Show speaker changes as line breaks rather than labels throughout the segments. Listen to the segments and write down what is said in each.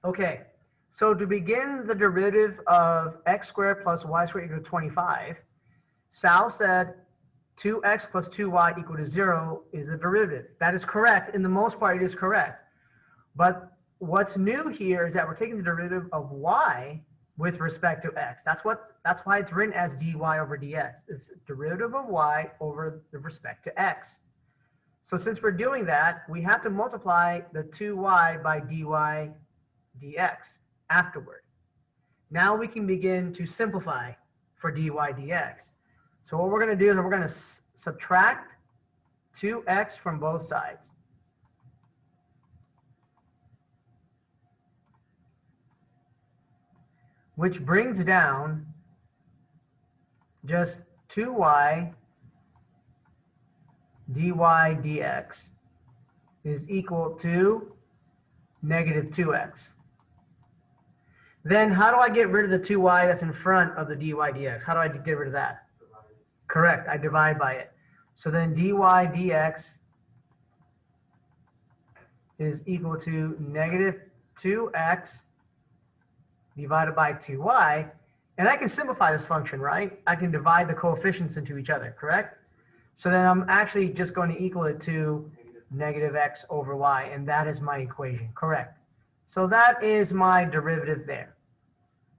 Okay, so to begin the derivative of x squared plus y squared equal to 25, Sal said 2x plus 2y equal to 0 is the derivative. That is correct. In the most part, it is correct. But what's new here is that we're taking the derivative of y with respect to x. That's why it's written as dy over dx. It's derivative of y over the respect to x. So since we're doing that, we have to multiply the 2y by dy dx afterward. Now we can begin to simplify for dy dx. So what we're going to do is we're going to subtract 2x from both sides. Which brings down just 2y dy dx is equal to negative 2x. Then how do I get rid of the 2y that's in front of the dy dx? How do I get rid of that? Correct, I divide by it. So then dy dx is equal to negative 2x divided by 2y. And I can simplify this function, right? I can divide the coefficients into each other, correct? So then I'm actually just going to equal it to negative x over y, and that is my equation, correct? So that is my derivative there.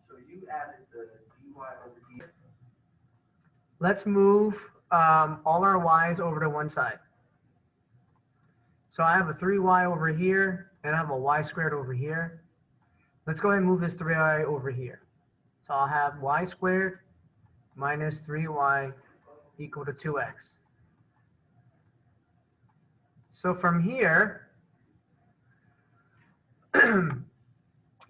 So you added the dy over dx.
Let's move all our y's over to one side. So I have a 3y over here, and I have a y squared over here. Let's go ahead and move this 3y over here. So I'll have y squared minus 3y equal to 2x. So from here,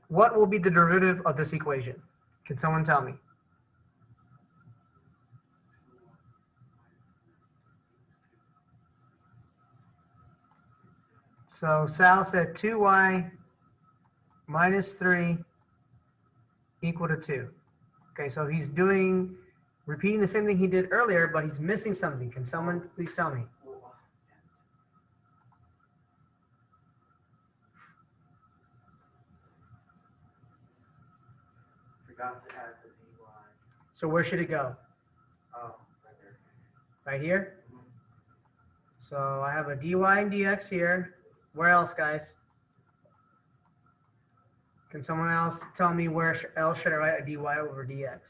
what will be the derivative of this equation? Can someone tell me? So Sal said 2y minus 3 equal to 2. Okay, so he's repeating the same thing he did earlier, but he's missing something. Can someone please tell me?
Forgot to add the dy.
So where should it go?
Oh, right there.
Right here? So I have a dy and dx here. Where else, guys? Can someone else tell me where else should I write a dy over dx?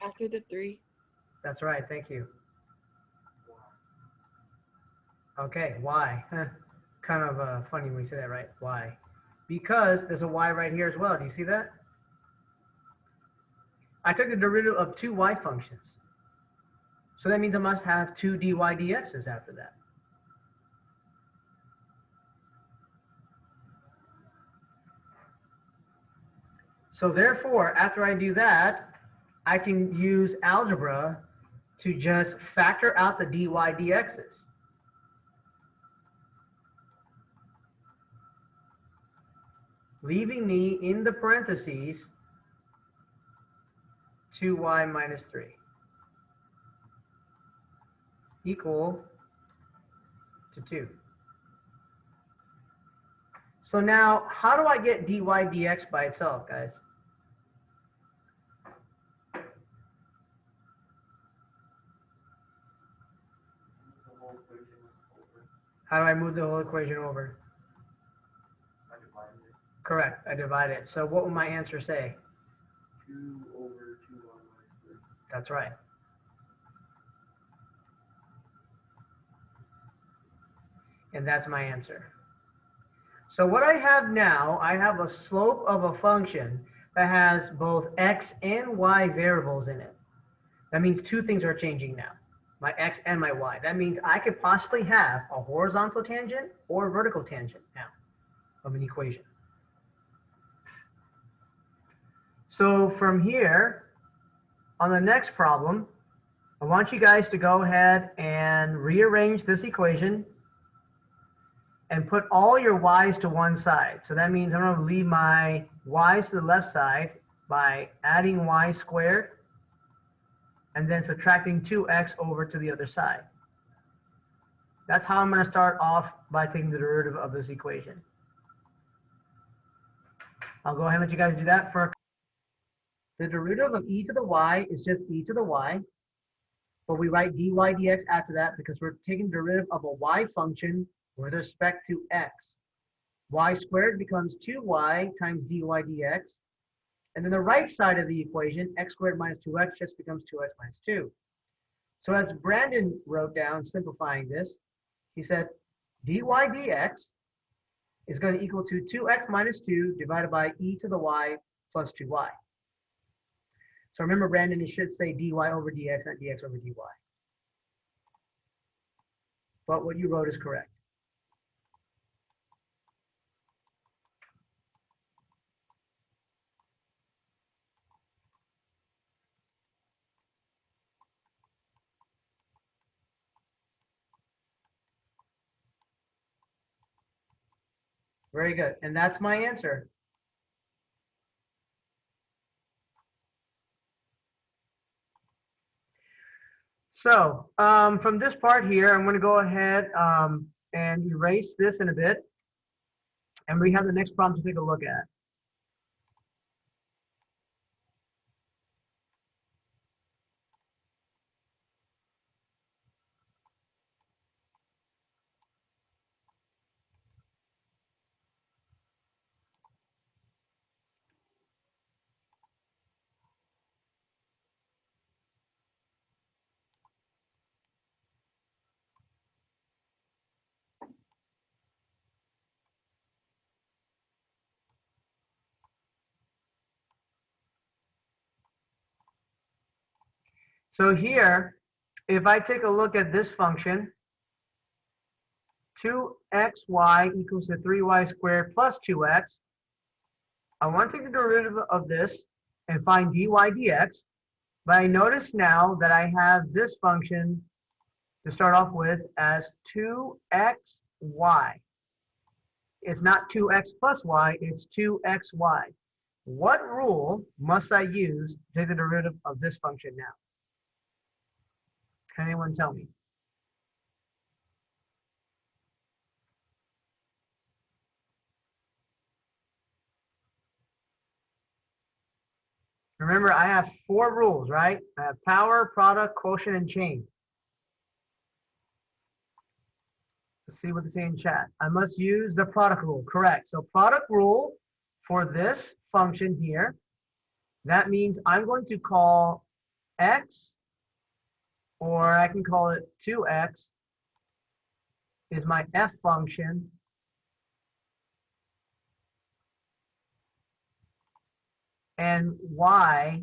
After the 3.
That's right, thank you. Okay, why? Kind of funny when you say that, right? Why? Because there's a y right here as well. Do you see that? I took the derivative of two y functions. So that means I must have two dy dx's after that. So therefore, after I do that, I can use algebra to just factor out the dy dx's. Leaving me in the parentheses 2y minus 3 equal to 2. So now, how do I get dy dx by itself, guys? How do I move the whole equation over?
I divided it.
Correct, I divide it. So what will my answer say?
2 over 2y minus 3.
That's right. And that's my answer. So what I have now, I have a slope of a function that has both x and y variables in it. That means two things are changing now, my x and my y. That means I could possibly have a horizontal tangent or a vertical tangent now of an equation. So from here, on the next problem, I want you guys to go ahead and rearrange this equation and put all your y's to one side. So that means I'm going to leave my y's to the left side by adding y squared and then subtracting 2x over to the other side. That's how I'm going to start off by taking the derivative of this equation. I'll go ahead and let you guys do that for the derivative of e to the y is just e to the y, but we write dy dx after that because we're taking the derivative of a y function with respect to x. Y squared becomes 2y times dy dx. And then the right side of the equation, x squared minus 2x just becomes 2x minus 2. So as Brandon wrote down, simplifying this, he said dy dx is going to equal to 2x minus 2 divided by e to the y plus 2y. So remember, Brandon, it should say dy over dx, not dx over dy. But what you wrote is correct. Very good. And that's my answer. So from this part here, I'm going to go ahead and erase this in a bit. And we have the next problem to take a look at. So here, if I take a look at this function, 2xy equals to 3y squared plus 2x, I want to take the derivative of this and find dy dx. But I notice now that I have this function to start off with as 2xy. It's not 2x plus y, it's 2xy. What rule must I use to take the derivative of this function now? Can anyone tell me? Remember, I have 4 rules, right? I have power, product, quotient, and chain. Let's see what they say in chat. I must use the product rule. Correct. So product rule for this function here, that means I'm going to call x, or I can call it 2x, is my f function. And y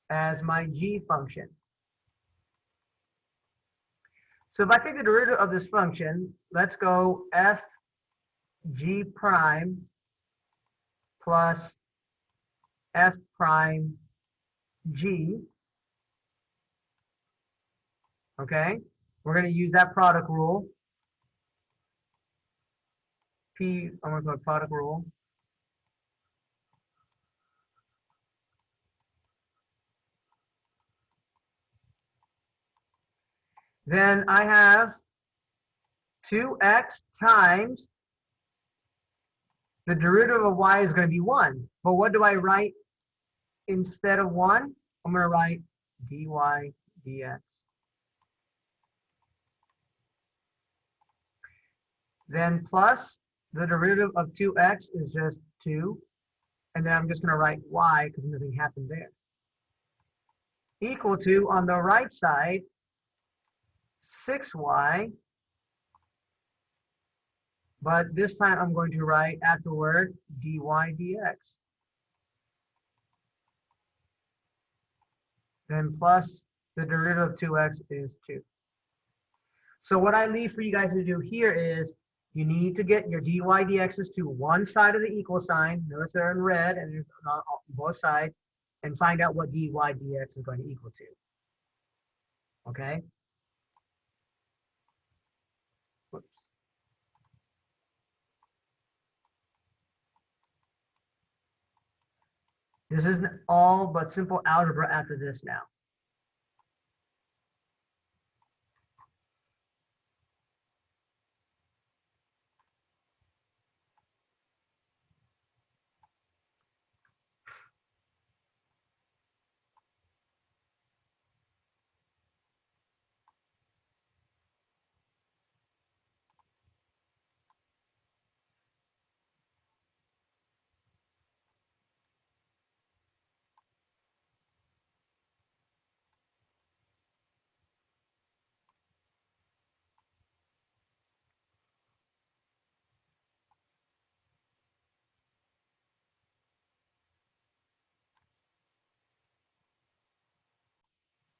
as my g function. So if I take the derivative of this function, let's go f g prime plus f prime g. Okay, we're going to use that product rule. I'm going to go product rule. Then I have 2x times the derivative of y is going to be 1. But what do I write instead of 1? I'm going to write dy dx. Then plus the derivative of 2x is just 2. And then I'm just going to write y because nothing happened there. Equal to, on the right side, 6y. But this time I'm going to write afterward dy dx. Then plus the derivative of 2x is 2. So what I leave for you guys to do here is you need to get your dy dx's to one side of the equal sign. Notice they're in red and they're on both sides. And find out what dy dx is going to equal to. okay? Whoops. This isn't all but simple algebra after this now.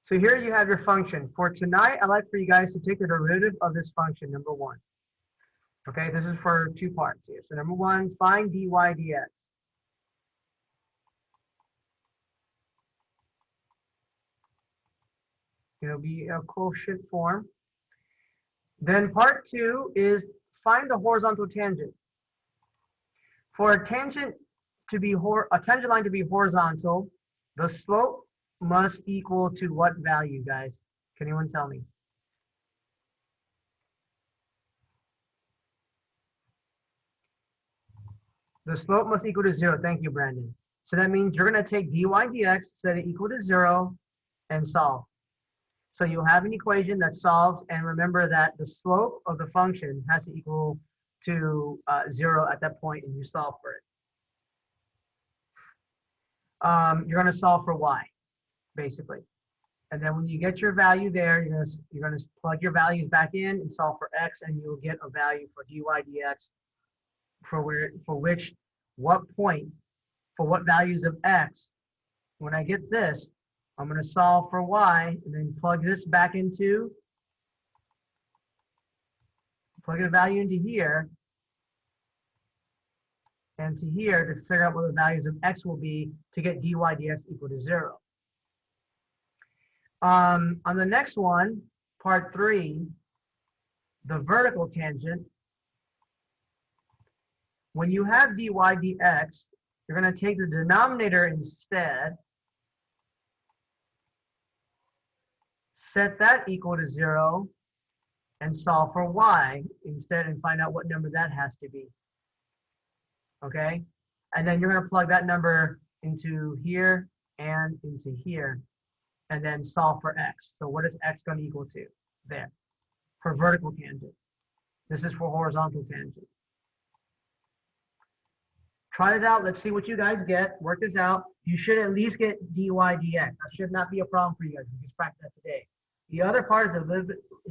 So here you have your function. For tonight, I'd like for you guys to take the derivative of this function, number one. Okay, this is for two parts here. So number one, find dy dx. It'll be a quotient form. Then part two is find the horizontal tangent. For a tangent line to be horizontal, the slope must equal to what value, guys? Can anyone tell me? The slope must equal to 0. Thank you, Brandon. So that means you're going to take dy dx, set it equal to 0, and solve. So you'll have an equation that solves, and remember that the slope of the function has to equal to 0 at that point, and you solve for it. You're going to solve for y, basically. And then when you get your value there, you're gonna plug your values back in and solve for x, and you'll get a value for dy dx for what values of x. When I get this, I'm going to solve for y and then plug this back into, plug a value into here and to here to figure out what the values of x will be to get dy dx equal to 0. On the next one, part 3, the vertical tangent, when you have dy dx, you're going to take the denominator instead, set that equal to 0, and solve for y instead and find out what number that has to be. Okay? And then you're going to plug that number into here and into here, and then solve for x. So what is x going to equal to? There. For vertical tangent. This is for horizontal tangent. Try it out. Let's see what you guys get. Work this out. You should at least get dy dx. That should not be a problem for you guys. We just practice that today. The other part is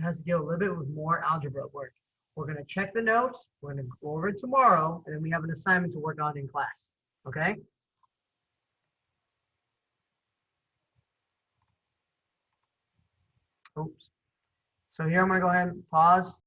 has to deal a little bit with more algebra work. We're going to check the notes. We're going to go over it tomorrow, and then we have an assignment to work on in class. Okay? Oops. So here I'm going to go ahead and pause.